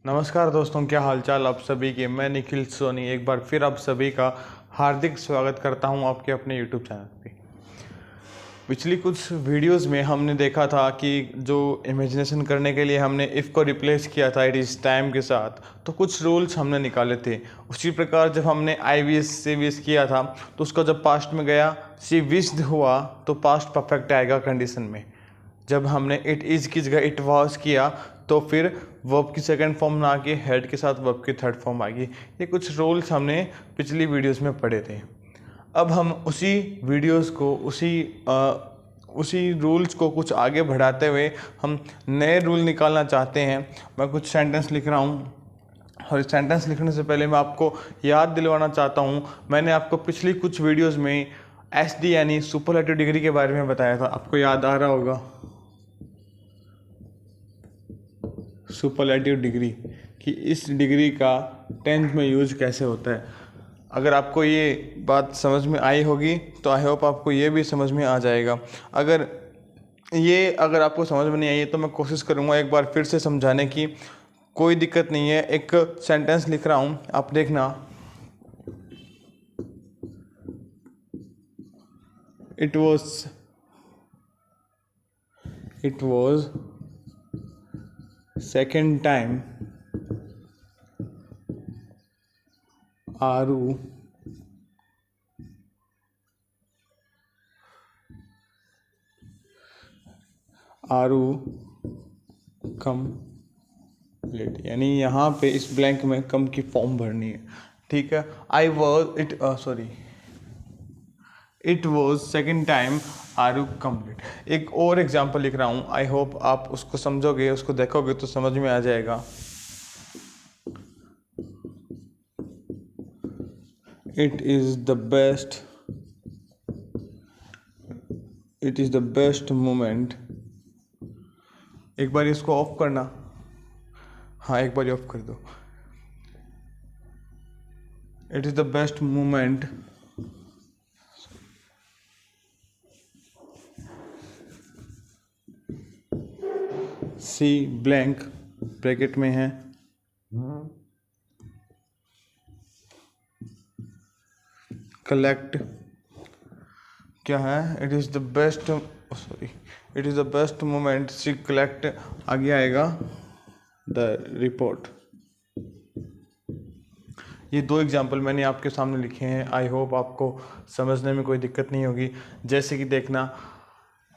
नमस्कार दोस्तों, क्या हालचाल आप सभी के। मैं निखिल सोनी एक बार फिर आप सभी का हार्दिक स्वागत करता हूं आपके अपने YouTube चैनल पे। पिछली कुछ वीडियोस में हमने देखा था कि जो इमेजिनेशन करने के लिए हमने इफ़ को रिप्लेस किया था इट इज़ टाइम के साथ, तो कुछ रूल्स हमने निकाले थे। उसी प्रकार जब हमने IVS से विश किया था तो उसका जब पास्ट में गया सी विश्ड हुआ तो पास्ट परफेक्ट आएगा कंडीशन में। जब हमने इट इज़ की जगह इट वॉज किया तो फिर वर्ब की सेकंड फॉर्म ना आके हेड के साथ वर्ब की थर्ड फॉर्म आएगी। ये कुछ रूल्स हमने पिछली वीडियोस में पढ़े थे। अब हम उसी वीडियोस को उसी रूल्स को कुछ आगे बढ़ाते हुए हम नए रूल निकालना चाहते हैं। मैं कुछ सेंटेंस लिख रहा हूँ और इस सेंटेंस लिखने से पहले मैं आपको याद दिलवाना चाहता हूँ, मैंने आपको पिछली कुछ वीडियोस में SD यानी सुपरलेटिव डिग्री के बारे में बताया था। आपको याद आ रहा होगा सुपरलेटिव डिग्री कि इस डिग्री का टेंस में यूज कैसे होता है। अगर आपको ये बात समझ में आई होगी तो आई होप आपको ये भी समझ में आ जाएगा। अगर आपको समझ में नहीं आई तो मैं कोशिश करूँगा एक बार फिर से समझाने की। कोई दिक्कत नहीं है। एक सेंटेंस लिख रहा हूँ, आप देखना। It was second time are you come late, यानी यहाँ पे इस ब्लैंक में कम की फॉर्म भरनी है। ठीक है। It was second time are you complete. एक और एग्जाम्पल लिख रहा हूँ, आई होप आप उसको समझोगे, उसको देखोगे तो समझ में आ जाएगा। It is the best moment. एक बार इसको ऑफ करना। हाँ, एक बार ऑफ कर दो। It is the best moment see blank bracket में है कलेक्ट। क्या है? It is the best moment see collect, आगे आएगा द रिपोर्ट। ये दो एग्जाम्पल मैंने आपके सामने लिखे हैं। आई होप आपको समझने में कोई दिक्कत नहीं होगी। जैसे कि देखना,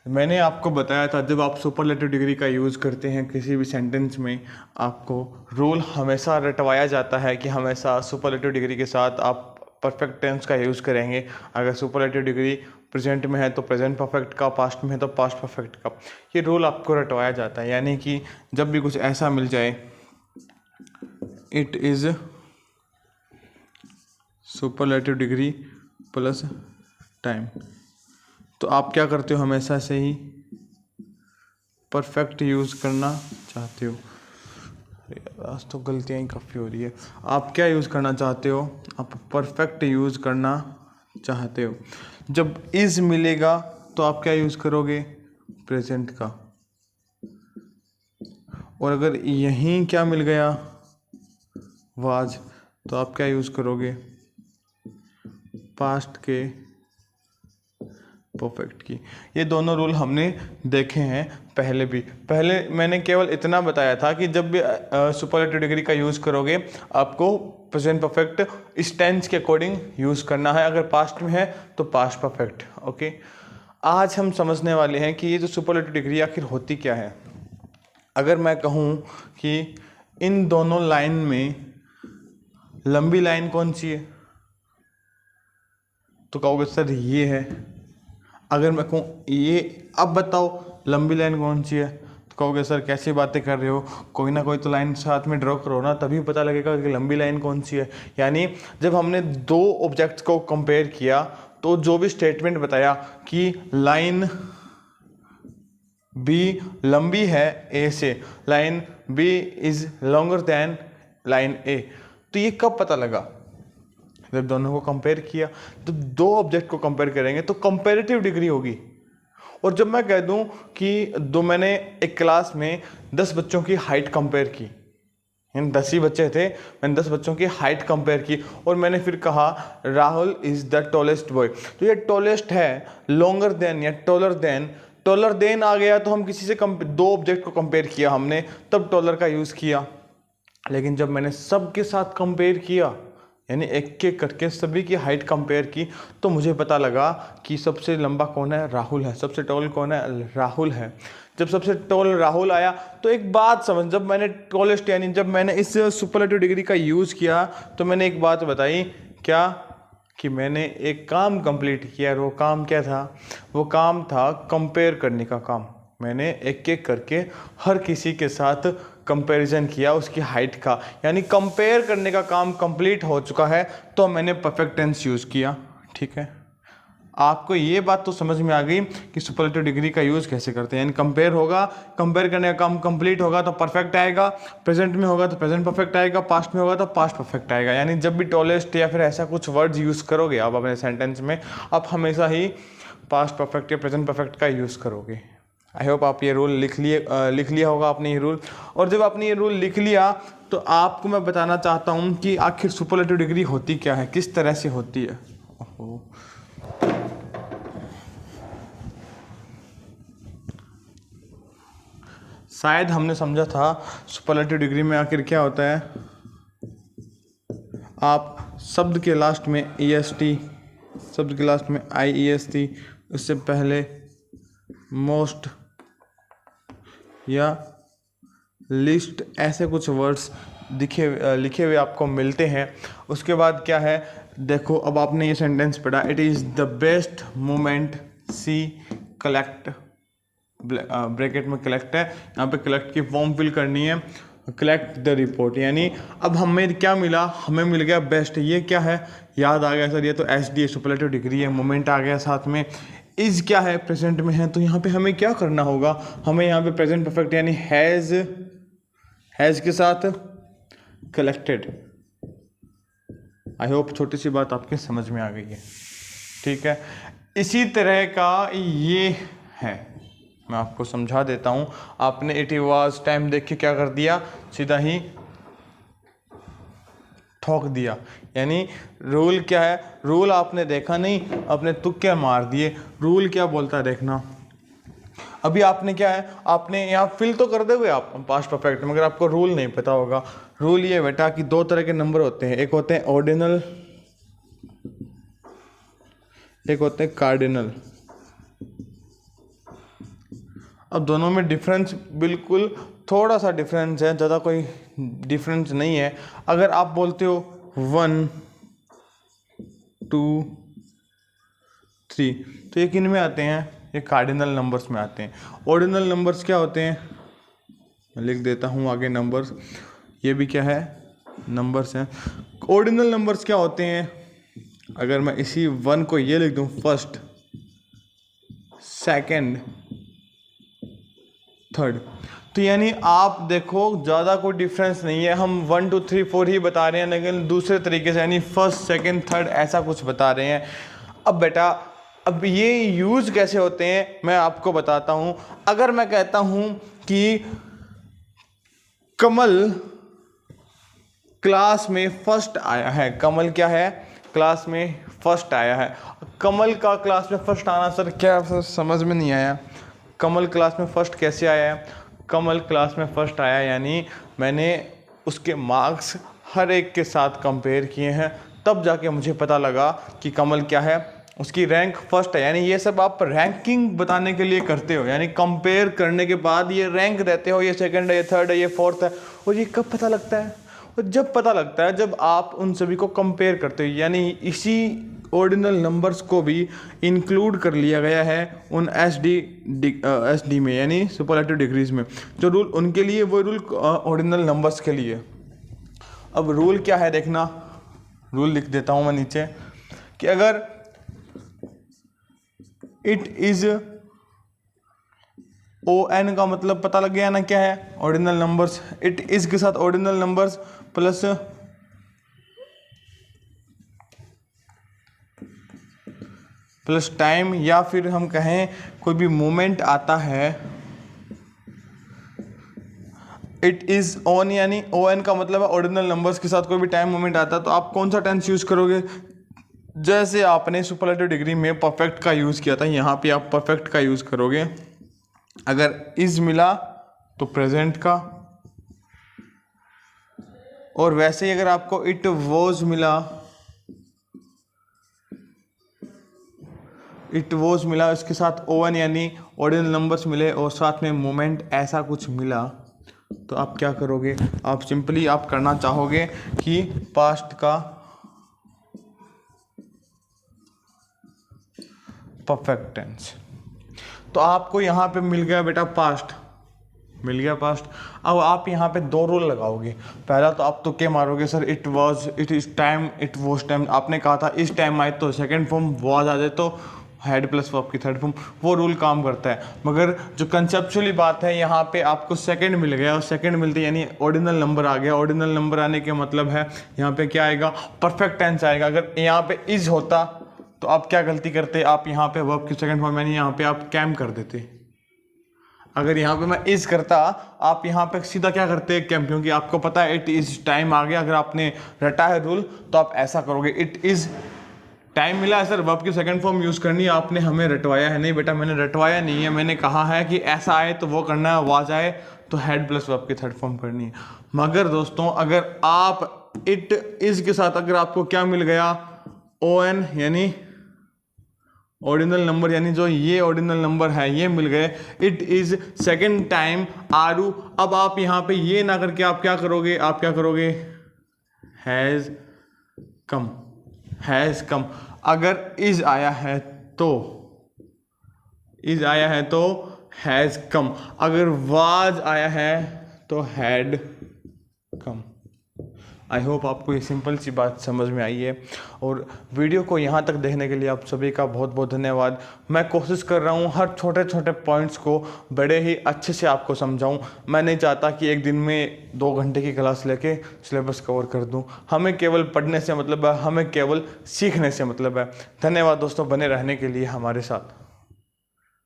मैंने आपको बताया था जब आप सुपरलेटिव डिग्री का यूज़ करते हैं किसी भी सेंटेंस में, आपको रूल हमेशा रटवाया जाता है कि हमेशा सुपरलेटिव डिग्री के साथ आप परफेक्ट टेंस का यूज़ करेंगे। अगर सुपरलेटिव डिग्री प्रेजेंट में है तो प्रेजेंट परफेक्ट का, पास्ट में है तो पास्ट परफेक्ट का। ये रूल आपको रटवाया जाता है। यानी कि जब भी कुछ ऐसा मिल जाए, it is superlative degree plus time, तो आप क्या करते हो, हमेशा से ही परफेक्ट यूज़ करना चाहते हो। आज तो गलतियाँ ही काफ़ी हो रही है। आप क्या यूज़ करना चाहते हो? आप परफेक्ट यूज़ करना चाहते हो। जब इज़ मिलेगा तो आप क्या यूज़ करोगे? प्रेजेंट का। और अगर यहीं क्या मिल गया, वाज, तो आप क्या यूज़ करोगे? पास्ट के परफेक्ट की। ये दोनों रूल हमने देखे हैं पहले मैंने केवल इतना बताया था कि जब भी सुपरलेटिव डिग्री का यूज़ करोगे आपको प्रेजेंट परफेक्ट इस टेंस के अकॉर्डिंग यूज़ करना है। अगर पास्ट में है तो पास्ट परफेक्ट। ओके, आज हम समझने वाले हैं कि ये जो सुपरलेटिव डिग्री आखिर होती क्या है। अगर मैं कहूँ कि इन दोनों लाइन में लंबी लाइन कौन सी है, तो कहोगे सर ये है। अगर मैं कहूँ ये, अब बताओ लंबी लाइन कौन सी है, तो कहोगे सर कैसी बातें कर रहे हो, कोई ना कोई तो लाइन साथ में ड्रॉ करो ना, तभी पता लगेगा कि लंबी लाइन कौन सी है। यानी जब हमने दो ऑब्जेक्ट्स को कंपेयर किया तो जो भी स्टेटमेंट बताया कि लाइन बी लंबी है ए से, line B is longer than line A, तो ये कब पता लगा? जब दोनों को कंपेयर किया। तो दो ऑब्जेक्ट को कंपेयर करेंगे तो कंपेरेटिव डिग्री होगी। और जब मैं कह दूं कि मैंने एक क्लास में 10 बच्चों की हाइट कंपेयर की, यानी 10 ही बच्चे थे, मैंने 10 बच्चों की हाइट कंपेयर की और मैंने फिर कहा Rahul is the tallest boy. तो ये टॉलेस्ट है, लॉन्गर देन या टॉलर देन आ गया तो हम किसी से दो ऑब्जेक्ट को कंपेयर किया हमने, तब टॉलर का यूज़ किया। लेकिन जब मैंने सबके साथ कंपेयर किया, यानी एक एक करके सभी की हाइट कंपेयर की, तो मुझे पता लगा कि सबसे लंबा कौन है, राहुल है। सबसे टॉल कौन है, राहुल है। जब सबसे टॉल राहुल आया तो एक बात समझ, जब मैंने टॉलेस्ट यानी जब मैंने इस सुपरलेटिव डिग्री का यूज़ किया तो मैंने एक बात बताई, क्या कि मैंने एक काम कंप्लीट किया। और वो काम क्या था, वो काम था कंपेयर करने का काम। मैंने एक एक करके हर किसी के साथ कंपैरिजन किया उसकी हाइट का, यानी कंपेयर करने का काम कंप्लीट हो चुका है तो मैंने परफेक्ट टेंस यूज़ किया। ठीक है, आपको ये बात तो समझ में आ गई कि सुपरलेटिव डिग्री का यूज़ कैसे करते हैं। यानी कंपेयर होगा, कंपेयर करने का काम कंप्लीट होगा तो परफेक्ट आएगा, प्रेजेंट में होगा तो प्रेजेंट परफेक्ट आएगा, पास्ट में होगा तो पास्ट परफेक्ट आएगा। यानी जब भी टॉलेस्ट या फिर ऐसा कुछ वर्ड्स यूज़ करोगे आप अपने सेंटेंस में, आप हमेशा ही पास्ट परफेक्ट या प्रेजेंट परफेक्ट का यूज़ करोगे। आई होप आप ये रूल लिख लिया होगा आपने ये रूल। और जब आपने ये रूल लिख लिया तो आपको मैं बताना चाहता हूँ कि आखिर सुपरलेटिव डिग्री होती क्या है, किस तरह से होती है। शायद हमने समझा था सुपरलेटिव डिग्री में आखिर क्या होता है। आप शब्द के लास्ट में EST, शब्द के लास्ट में IEST, उससे पहले मोस्ट या लिस्ट, ऐसे कुछ वर्ड्स लिखे हुए आपको मिलते हैं। उसके बाद क्या है, देखो अब आपने ये सेंटेंस पढ़ा, it is the best moment see collect, bracket में कलेक्ट है, यहाँ पे कलेक्ट की फॉर्म फिल करनी है, कलेक्ट द रिपोर्ट। यानी अब हमें क्या मिला, हमें मिल गया बेस्ट। ये क्या है, याद आ गया सर, ये तो SD सुपरलेटिव डिग्री है। मोमेंट आ गया साथ में, इज़ क्या है, प्रेजेंट में है। तो यहाँ पे हमें क्या करना होगा, हमें यहाँ पे प्रेजेंट परफेक्ट यानी हैज़ के साथ कलेक्टेड। आई होप छोटी सी बात आपके समझ में आ गई है। ठीक है, इसी तरह का ये है, मैं आपको समझा देता हूँ। आपने इट वाज टाइम देख के क्या कर दिया, सीधा ही ठोक दिया। यानी रूल क्या है, रूल आपने देखा नहीं, आपने तुक्के मार दिए। रूल क्या बोलता है देखना। अभी आपने क्या है, आपने यहाँ फिल तो कर दोगे आप पास्ट परफेक्ट, मगर आपको रूल नहीं पता होगा। रूल ये बेटा कि दो तरह के नंबर होते हैं, एक होते हैं ऑर्डिनल, एक होते हैं कार्डिनल। अब दोनों में डिफरेंस बिल्कुल थोड़ा सा डिफरेंस है, ज़्यादा कोई डिफरेंस नहीं है। अगर आप बोलते हो 1 2 3 तो ये किन में आते हैं, ये कार्डिनल नंबर्स में आते हैं। ऑर्डिनल नंबर्स क्या होते हैं, मैं लिख देता हूँ आगे नंबर्स, ये भी क्या है, नंबर्स हैं। ऑर्डिनल नंबर्स क्या होते हैं, अगर मैं इसी 1 को ये लिख दूँ फर्स्ट, सेकंड, थर्ड, तो यानी आप देखो ज़्यादा कोई डिफरेंस नहीं है। हम 1 2 3 4 ही बता रहे हैं, लेकिन दूसरे तरीके से यानी फर्स्ट सेकंड थर्ड ऐसा कुछ बता रहे हैं। अब बेटा अब ये यूज़ कैसे होते हैं मैं आपको बताता हूँ। अगर मैं कहता हूँ कि कमल क्लास में फर्स्ट आया है, कमल क्या है, क्लास में फर्स्ट आया है। कमल का क्लास में फर्स्ट आना सर क्या, सर समझ में नहीं आया। कमल क्लास में फर्स्ट कैसे आया है, कमल क्लास में फर्स्ट आया यानी मैंने उसके मार्क्स हर एक के साथ कंपेयर किए हैं, तब जाके मुझे पता लगा कि कमल क्या है, उसकी रैंक फर्स्ट है। यानी ये सब आप रैंकिंग बताने के लिए करते हो, यानी कंपेयर करने के बाद ये रैंक देते हो, ये सेकंड है, ये थर्ड है, ये फोर्थ है। और ये कब पता लगता है, और जब पता लगता है जब आप उन सभी को कंपेयर करते हो। यानी इसी ऑर्डिनल नंबर्स को भी इंक्लूड कर लिया गया है उन SD में, यानी सुपरलेटिव डिग्रीज में। जो रूल उनके लिए वो रूल ऑर्डिनल नंबर्स के लिए। अब रूल क्या है देखना, रूल लिख देता हूँ मैं नीचे कि अगर इट इज ON का मतलब पता लग गया ना क्या है, ऑर्डिनल नंबर्स। इट इज के साथ ऑर्डिनल नंबर्स प्लस टाइम, या फिर हम कहें कोई भी मोमेंट आता है, इट इज़ ऑन, यानी ओ एन का मतलब है ऑर्डिनल नंबर्स के साथ कोई भी टाइम मोमेंट आता है तो आप कौन सा टेंस यूज़ करोगे? जैसे आपने सुपरलेटिव डिग्री में परफेक्ट का यूज़ किया था, यहाँ पे आप परफेक्ट का यूज़ करोगे। अगर इज़ मिला तो प्रेजेंट का, और वैसे ही अगर आपको इट वॉज मिला, इसके साथ ओवन यानी ऑर्डिनल नंबर्स मिले और साथ में मोमेंट ऐसा कुछ मिला, तो आप क्या करोगे? आप सिंपली आप करना चाहोगे कि पास्ट का परफेक्ट टेंस। तो आपको यहाँ पे मिल गया बेटा पास्ट, मिल गया पास्ट। अब आप यहाँ पे दो रूल लगाओगे। पहला तो आप तुक्के मारोगे, sir it was, it is time, it was time. आपने कहा था इस टाइम आए तो सेकंड फॉर्म, वाज आ जाए तो हेड प्लस वर्ब की थर्ड फॉर्म, वो रूल काम करता है। मगर जो कंसेप्चुअली बात है, यहाँ पे आपको सेकंड मिल गया और सेकंड मिलते यानी ऑर्डिनल नंबर आ गया। ऑर्डिनल नंबर आने के मतलब है यहाँ पे क्या आएगा? परफेक्ट टेंस आएगा। अगर यहाँ पे इज होता तो आप क्या गलती करते? आप यहाँ पे वर्ब की सेकंड फॉर्म यानी यहाँ पे आप कैम कर देते। अगर यहाँ पे मैं इज करता, आप यहाँ पे सीधा क्या करते? कैम, क्योंकि आपको पता है इट इज टाइम आ गया। अगर आपने रटा है रूल तो आप ऐसा करोगे, इट इज टाइम मिला है सर, वर्ब की सेकंड फॉर्म यूज़ करनी है, आपने हमें रटवाया है। नहीं बेटा, मैंने रटवाया नहीं है, मैंने कहा है कि ऐसा आए तो वो करना है, वाज आए तो हेड प्लस वर्ब की थर्ड फॉर्म करनी है। मगर दोस्तों अगर आप इट इज के साथ अगर आपको क्या मिल गया? ओ एन यानी ऑर्डिनल नंबर, यानी जो ये ऑर्डिनल नंबर है ये मिल गए। इट इज सेकेंड टाइम आरू। अब आप यहाँ पे ये ना करके आप क्या करोगे? आप क्या करोगे? Has come, has come. अगर इज आया है तो, इज आया है तो हैज़ कम। अगर वाज आया है तो हैड कम। आई होप आपको ये सिंपल सी बात समझ में आई है। और वीडियो को यहाँ तक देखने के लिए आप सभी का बहुत बहुत धन्यवाद। मैं कोशिश कर रहा हूँ हर छोटे छोटे पॉइंट्स को बड़े ही अच्छे से आपको समझाऊँ। मैं नहीं चाहता कि एक दिन में 2 घंटे की क्लास लेके सिलेबस कवर कर दूँ। हमें केवल पढ़ने से मतलब है, हमें केवल सीखने से मतलब है। धन्यवाद दोस्तों, बने रहने के लिए हमारे साथ।